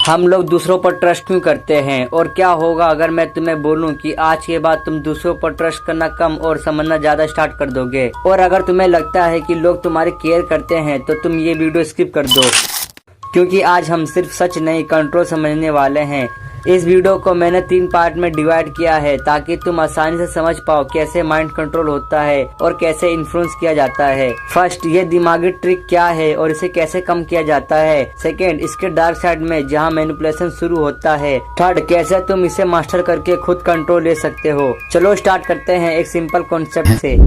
हम लोग दूसरों पर ट्रस्ट क्यों करते हैं और क्या होगा अगर मैं तुम्हें बोलूं कि आज के बाद तुम दूसरों पर ट्रस्ट करना कम और समझना ज्यादा स्टार्ट कर दोगे। और अगर तुम्हें लगता है कि लोग तुम्हारी केयर करते हैं तो तुम ये वीडियो स्किप कर दो, क्योंकि आज हम सिर्फ सच नहीं कंट्रोल समझने वाले हैं। इस वीडियो को मैंने 3 पार्ट में डिवाइड किया है ताकि तुम आसानी से समझ पाओ कैसे माइंड कंट्रोल होता है और कैसे इन्फ्लुएंस किया जाता है। फर्स्ट, ये दिमागी ट्रिक क्या है और इसे कैसे कम किया जाता है। सेकंड, इसके डार्क साइड में जहां मैनिपुलेशन शुरू होता है। थर्ड, कैसे तुम इसे मास्टर करके खुद कंट्रोल ले सकते हो। चलो स्टार्ट करते हैं एक सिंपल कॉन्सेप्ट से।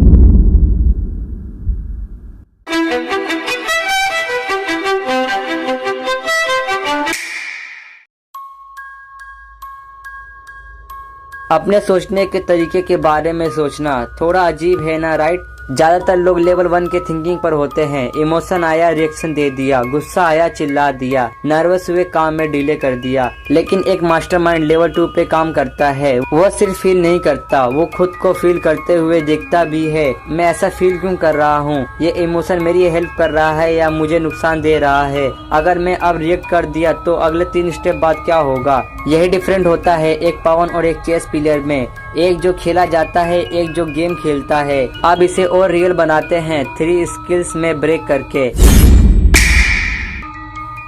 अपने सोचने के तरीके के बारे में सोचना थोड़ा अजीब है ना, राइट? ज्यादातर लोग लेवल 1 के थिंकिंग पर होते हैं। इमोशन आया रिएक्शन दे दिया, गुस्सा आया चिल्ला दिया, नर्वस हुए काम में डिले कर दिया। लेकिन एक मास्टरमाइंड लेवल 2 पे काम करता है। वो सिर्फ फील नहीं करता, वो खुद को फील करते हुए देखता भी है। मैं ऐसा फील क्यों कर रहा हूँ, ये इमोशन मेरी हेल्प कर रहा है या मुझे नुकसान दे रहा है। अगर मैं अब रिएक्ट कर दिया तो अगले 3 स्टेप बाद क्या होगा। यही डिफरेंट होता है एक पावन और एक चेस प्लेयर में, एक जो खेला जाता है एक जो गेम खेलता है। अब इसे और रियल बनाते हैं 3 स्किल्स में ब्रेक करके।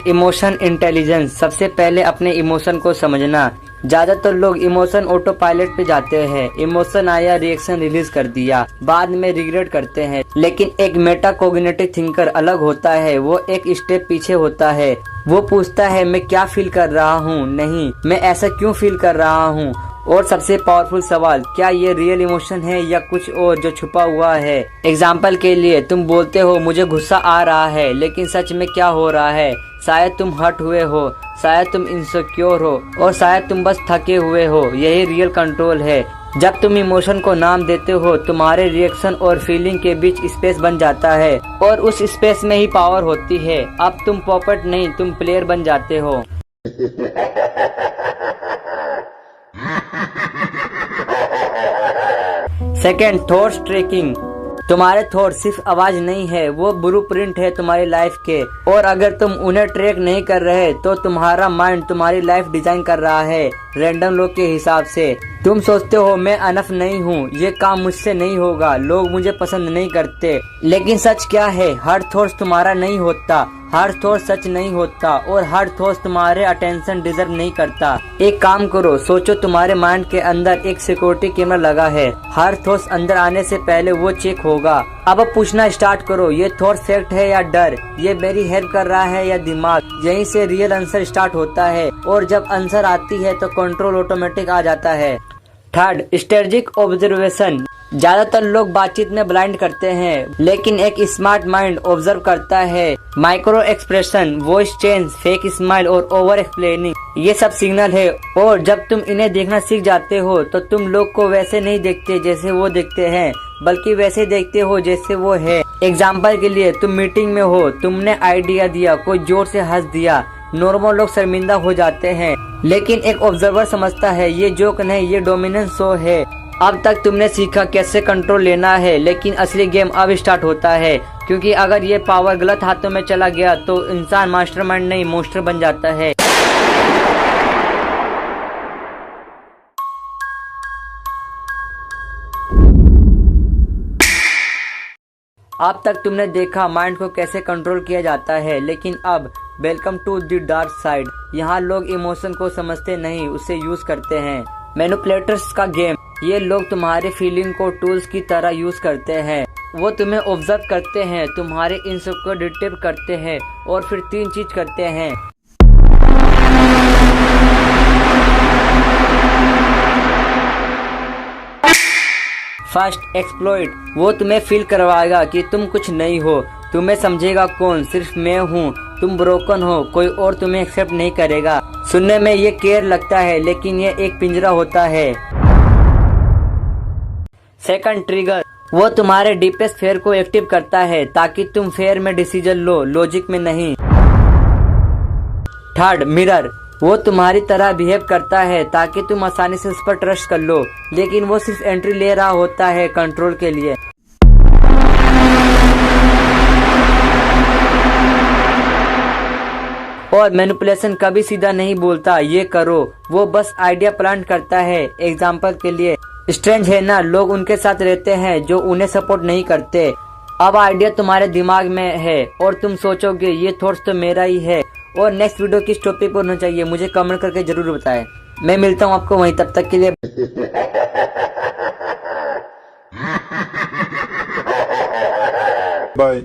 Emotion intelligence. सबसे पहले अपने इमोशन को समझना। ज्यादातर लोग इमोशन ऑटो पायलट पे जाते हैं। इमोशन आया रिएक्शन रिलीज कर दिया, बाद में रिग्रेट करते हैं। लेकिन एक मेटा कोग्निटिव थिंकर अलग होता है। वो एक स्टेप पीछे होता है। वो पूछता है मैं क्या फील कर रहा हूँ, नहीं मैं ऐसा क्यों फील कर रहा हूँ। और सबसे पावरफुल सवाल, क्या ये रियल इमोशन है या कुछ और जो छुपा हुआ है। एग्जाम्पल के लिए तुम बोलते हो मुझे गुस्सा आ रहा है, लेकिन सच में क्या हो रहा है। शायद तुम हर्ट हुए हो, शायद तुम इनसिक्योर हो, और शायद तुम बस थके हुए हो। यही रियल कंट्रोल है। जब तुम इमोशन को नाम देते हो तुम्हारे रिएक्शन और फीलिंग के बीच स्पेस बन जाता है, और उस स्पेस में ही पावर होती है। अब तुम पॉपेट नहीं, तुम प्लेयर बन जाते हो। Second, thoughts tracking. तुम्हारे थॉट सिर्फ आवाज नहीं है, वो ब्लूप्रिंट है तुम्हारी लाइफ के। और अगर तुम उन्हें ट्रैक नहीं कर रहे तो तुम्हारा माइंड तुम्हारी लाइफ डिजाइन कर रहा है रैंडम लोग के हिसाब से। तुम सोचते हो मैं अनफ नहीं हूँ, ये काम मुझसे नहीं होगा, लोग मुझे पसंद नहीं करते। लेकिन सच क्या है, हर थॉट तुम्हारा नहीं होता, हर थॉट सच नहीं होता, और हर थॉट तुम्हारे अटेंशन डिजर्व नहीं करता। एक काम करो, सोचो तुम्हारे माइंड के अंदर एक सिक्योरिटी कैमरा लगा है। हर थॉट अंदर आने से पहले वो चेक होगा। अब पूछना स्टार्ट करो, ये थॉट फैक्ट है या डर, ये मेरी हेल्प कर रहा है या दिमाग। यहीं से रियल आंसर स्टार्ट होता है, और जब आंसर आती है तो कंट्रोल ऑटोमेटिक आ जाता है। Third, strategic observation. ज्यादातर लोग बातचीत में ब्लाइंड करते हैं, लेकिन एक स्मार्ट माइंड ऑब्जर्व करता है। Micro expression, voice change, fake smile और ओवर एक्सप्लेनिंग, ये सब सिग्नल है। और जब तुम इन्हें देखना सीख जाते हो तो तुम लोग को वैसे नहीं देखते जैसे वो देखते हैं, बल्कि वैसे देखते हो जैसे वो है। एग्जाम्पल के लिए, तुम मीटिंग में हो, तुमने आइडिया दिया, कोई जोर से हंस दिया, नॉर्मल लोग शर्मिंदा हो जाते हैं, लेकिन एक ऑब्जर्वर समझता है ये जोक नहीं, ये डोमिनेंस शो है। अब तक तुमने सीखा कैसे कंट्रोल लेना है, लेकिन असली गेम अब स्टार्ट होता है। क्योंकि अगर ये पावर गलत हाथों में चला गया तो इंसान मास्टरमाइंड नहीं मॉन्स्टर बन जाता है। अब तक तुमने देखा माइंड को कैसे कंट्रोल किया जाता है, लेकिन अब welcome to the dark side. यहाँ लोग इमोशन को समझते नहीं, उसे यूज करते हैं। मैनिपुलेटर्स का गेम। ये लोग तुम्हारे फीलिंग को टूल्स की तरह यूज करते हैं। वो तुम्हें ऑब्जर्व करते हैं, तुम्हारे इनसिक्योर डिटेक्ट करते हैं, और फिर 3 चीज करते हैं। First, exploit. वो तुम्हें फील करवाएगा कि तुम कुछ नहीं हो। तुम्हें समझेगा कौन, सिर्फ मैं हूँ, तुम ब्रोकन हो, कोई और तुम्हें एक्सेप्ट नहीं करेगा। सुनने में ये केयर लगता है, लेकिन ये एक पिंजरा होता है। Second, trigger. वो तुम्हारे डीपेस्ट फेयर को एक्टिव करता है ताकि तुम फेयर में डिसीजन लो, लॉजिक में नहीं। Third, mirror. वो तुम्हारी तरह बिहेव करता है ताकि तुम आसानी से उस पर ट्रस्ट कर लो, लेकिन वो सिर्फ एंट्री ले रहा होता है कंट्रोल के लिए। और मैनिपुलेशन कभी सीधा नहीं बोलता ये करो, वो बस आइडिया प्लांट करता है। एग्जाम्पल के लिए स्ट्रेंज है ना, लोग उनके साथ रहते हैं जो उन्हें सपोर्ट नहीं करते। अब आइडिया तुम्हारे दिमाग में है और तुम सोचोगे ये थॉट्स तो मेरा ही है। और नेक्स्ट वीडियो किस टॉपिक पर होना चाहिए मुझे कमेंट करके जरूर बताएं। मैं मिलता हूँ आपको वहीं, तब तक के लिए बाय।